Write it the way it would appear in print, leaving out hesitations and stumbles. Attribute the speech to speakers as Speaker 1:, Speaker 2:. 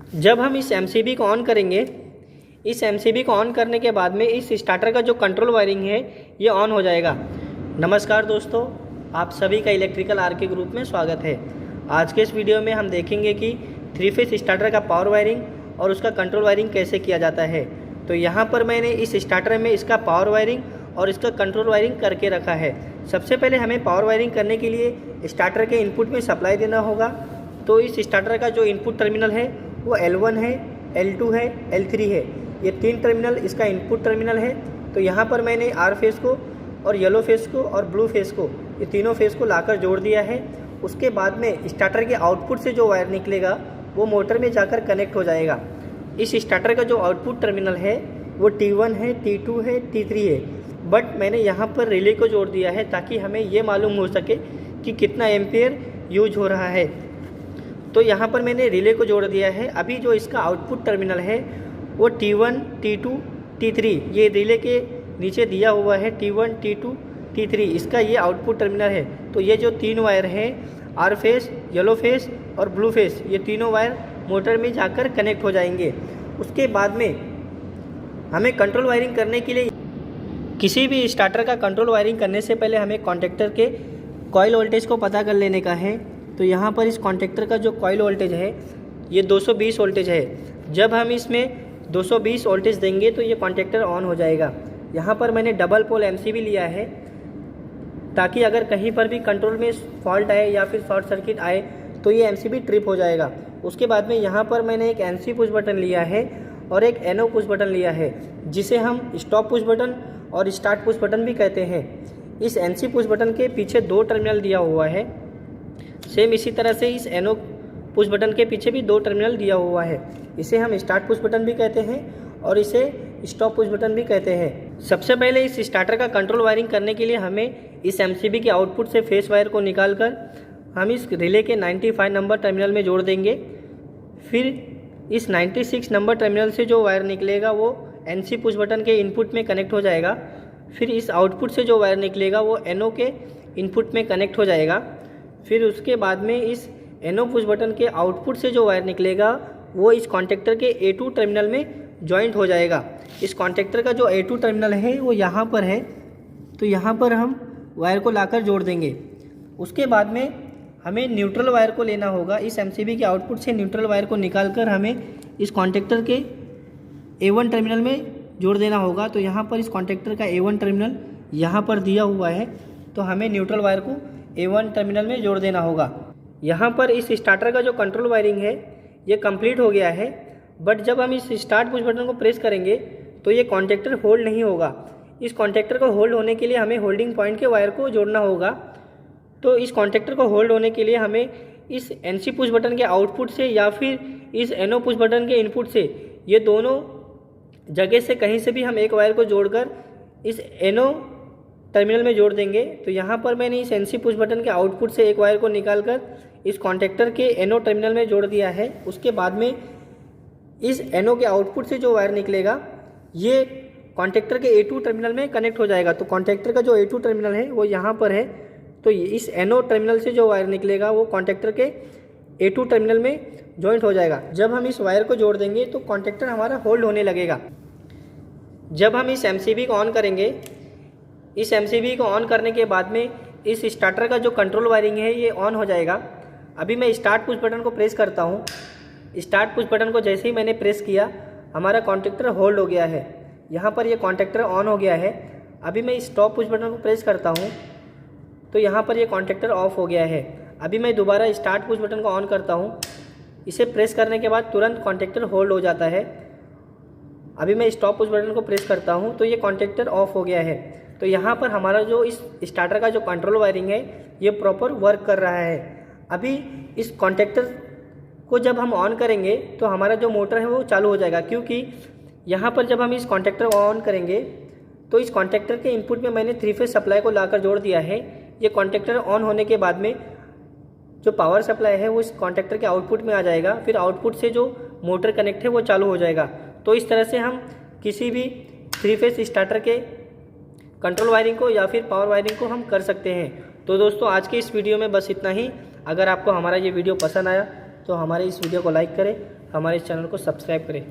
Speaker 1: जब हम इस एमसीबी को ऑन करेंगे, इस एमसीबी को ऑन करने के बाद में इस स्टार्टर का जो कंट्रोल वायरिंग है ये ऑन हो जाएगा। नमस्कार दोस्तों, आप सभी का इलेक्ट्रिकल आर के ग्रुप में स्वागत है। आज के इस वीडियो में हम देखेंगे कि 3 फेज स्टार्टर का पावर वायरिंग और उसका कंट्रोल वायरिंग कैसे किया जाता है। तो यहाँ पर मैंने इस स्टार्टर में इसका पावर वायरिंग और इसका कंट्रोल वायरिंग करके रखा है। सबसे पहले हमें पावर वायरिंग करने के लिए स्टार्टर के इनपुट में सप्लाई देना होगा। तो इस स्टार्टर का जो इनपुट टर्मिनल है वो L1 है, L2 है, L3 है। ये 3 टर्मिनल इसका इनपुट टर्मिनल है। तो यहाँ पर मैंने R फेस को और येलो फेस को और ब्लू फेस को, ये तीनों फेस को लाकर जोड़ दिया है। उसके बाद में स्टार्टर के आउटपुट से जो वायर निकलेगा वो मोटर में जाकर कनेक्ट हो जाएगा। इस स्टार्टर का जो आउटपुट टर्मिनल है वो T1 है, T2 है, T3 है। बट मैंने यहाँ पर रिले को जोड़ दिया है ताकि हमें ये मालूम हो सके कि कितना एम्पेयर यूज हो रहा है। तो यहाँ पर मैंने रिले को जोड़ दिया है। अभी जो इसका आउटपुट टर्मिनल है वो T1, T2, T3, ये रिले के नीचे दिया हुआ है। T1, T2, T3 इसका ये आउटपुट टर्मिनल है। तो ये जो 3 वायर हैं, R फेस, येलो फेस और ब्लू फेस, ये तीनों वायर मोटर में जाकर कनेक्ट हो जाएंगे। उसके बाद में हमें कंट्रोल वायरिंग करने के लिए, किसी भी स्टार्टर का कंट्रोल वायरिंग करने से पहले हमें कॉन्टेक्टर के कॉइल वोल्टेज को पता कर लेने का है। तो यहाँ पर इस कॉन्टेक्टर का जो कॉइल वोल्टेज है ये 220 वोल्टेज है। जब हम इसमें 220 वोल्टेज देंगे तो ये कॉन्टेक्टर ऑन हो जाएगा। यहाँ पर मैंने डबल पोल एमसीबी लिया है ताकि अगर कहीं पर भी कंट्रोल में फॉल्ट आए या फिर शॉर्ट सर्किट आए तो ये एमसीबी ट्रिप हो जाएगा। उसके बाद में यहाँ पर मैंने एक एनसी पुश बटन लिया है और एक एनओ पुश बटन लिया है, जिसे हम स्टॉप पुश बटन और स्टार्ट पुश बटन भी कहते हैं। इस एनसी पुश बटन के पीछे 2 टर्मिनल दिया हुआ है। सेम इसी तरह से इस एनओ पुश बटन के पीछे भी 2 टर्मिनल दिया हुआ है। इसे हम स्टार्ट पुश बटन भी कहते हैं और इसे स्टॉप पुश बटन भी कहते हैं। सबसे पहले इस स्टार्टर का कंट्रोल वायरिंग करने के लिए हमें इस एमसीबी के आउटपुट से फेस वायर को निकालकर हम इस रिले के 95 नंबर टर्मिनल में जोड़ देंगे। फिर इस 96 नंबर टर्मिनल से जो वायर निकलेगा वो एनसी पुश बटन के इनपुट में कनेक्ट हो जाएगा। फिर इस आउटपुट से जो वायर निकलेगा वो एनओ के इनपुट में कनेक्ट हो जाएगा। फिर उसके बाद में इस एनओ पुश बटन के आउटपुट से जो वायर निकलेगा वो इस कॉन्टेक्टर के A2 टर्मिनल में जॉइंट हो जाएगा। इस कॉन्टेक्टर का जो A2 टर्मिनल है वो यहाँ पर है। तो यहाँ पर हम वायर को लाकर जोड़ देंगे। उसके बाद में हमें न्यूट्रल वायर को लेना होगा। इस एमसीबी के आउटपुट से न्यूट्रल वायर को निकालकर हमें इस कॉन्टेक्टर के A1 टर्मिनल में जोड़ देना होगा। तो यहाँ पर इस कॉन्टेक्टर का A1 टर्मिनल यहाँ पर दिया हुआ है, तो हमें न्यूट्रल वायर को A1 टर्मिनल में जोड़ देना होगा। यहाँ पर इस स्टार्टर का जो कंट्रोल वायरिंग है ये कंप्लीट हो गया है। बट जब हम इस स्टार्ट पुश बटन को प्रेस करेंगे तो ये कॉन्टेक्टर होल्ड नहीं होगा। इस कॉन्टेक्टर को होल्ड होने के लिए हमें होल्डिंग पॉइंट के वायर को जोड़ना होगा। तो इस कॉन्टेक्टर को होल्ड होने के लिए हमें इस एनसी पुश बटन के आउटपुट से या फिर इस एनओ पुश बटन के इनपुट से, ये दोनों जगह से कहीं से भी हम एक वायर को जोड़कर इस एनओ टर्मिनल में जोड़ देंगे। तो यहाँ पर मैंने इस एनसी पुश बटन के आउटपुट से एक वायर को निकालकर इस कॉन्टेक्टर के एनओ टर्मिनल में जोड़ दिया है। उसके बाद में इस एनओ के आउटपुट से जो वायर निकलेगा ये कॉन्टेक्टर के A2 टर्मिनल में कनेक्ट हो जाएगा। तो कॉन्टेक्टर का जो A2 टर्मिनल है वो यहाँ पर है। तो इस एनओ टर्मिनल से जो वायर निकलेगा वो कॉन्टेक्टर के A2 टर्मिनल में जॉइंट हो जाएगा। जब हम इस वायर को जोड़ देंगे तो कॉन्टेक्टर हमारा होल्ड होने लगेगा। जब हम इस एमसीबी को ऑन करेंगे, इस एमसीबी को ऑन करने के बाद में इस स्टार्टर का जो कंट्रोल वायरिंग है ये ऑन हो जाएगा। अभी मैं स्टार्ट पुश बटन को प्रेस करता हूँ। स्टार्ट पुश बटन को जैसे ही मैंने प्रेस किया हमारा कॉन्टेक्टर होल्ड हो गया है। यहाँ पर ये कॉन्टेक्टर ऑन हो गया है। अभी मैं स्टॉप पुश बटन को प्रेस करता हूँ तो यहाँ पर ये कॉन्टेक्टर ऑफ हो गया है। अभी मैं दोबारा स्टार्ट पुश बटन को ऑन करता हूँ। इसे प्रेस करने के बाद तुरंत कॉन्टेक्टर होल्ड हो जाता है। अभी मैं स्टॉप पुश बटन को प्रेस करता हूँ तो ये कॉन्टेक्टर ऑफ हो गया है। तो यहाँ पर हमारा जो इस स्टार्टर का जो कंट्रोल वायरिंग है ये प्रॉपर वर्क कर रहा है। अभी इस कॉन्टेक्टर को जब हम ऑन करेंगे तो हमारा जो मोटर है वो चालू हो जाएगा, क्योंकि यहाँ पर जब हम इस कॉन्टेक्टर को ऑन करेंगे तो इस कॉन्टेक्टर के इनपुट में मैंने 3 फेज सप्लाई को लाकर जोड़ दिया है। ये कॉन्टेक्टर ऑन होने के बाद में जो पावर सप्लाई है वो इस कॉन्टेक्टर के आउटपुट में आ जाएगा। फिर आउटपुट से जो मोटर कनेक्ट है वो चालू हो जाएगा। तो इस तरह से हम किसी भी 3 फेज स्टार्टर के कंट्रोल वायरिंग को या फिर पावर वायरिंग को हम कर सकते हैं। तो दोस्तों आज के इस वीडियो में बस इतना ही। अगर आपको हमारा ये वीडियो पसंद आया तो हमारे इस वीडियो को लाइक करें हमारे इस चैनल को सब्सक्राइब करें।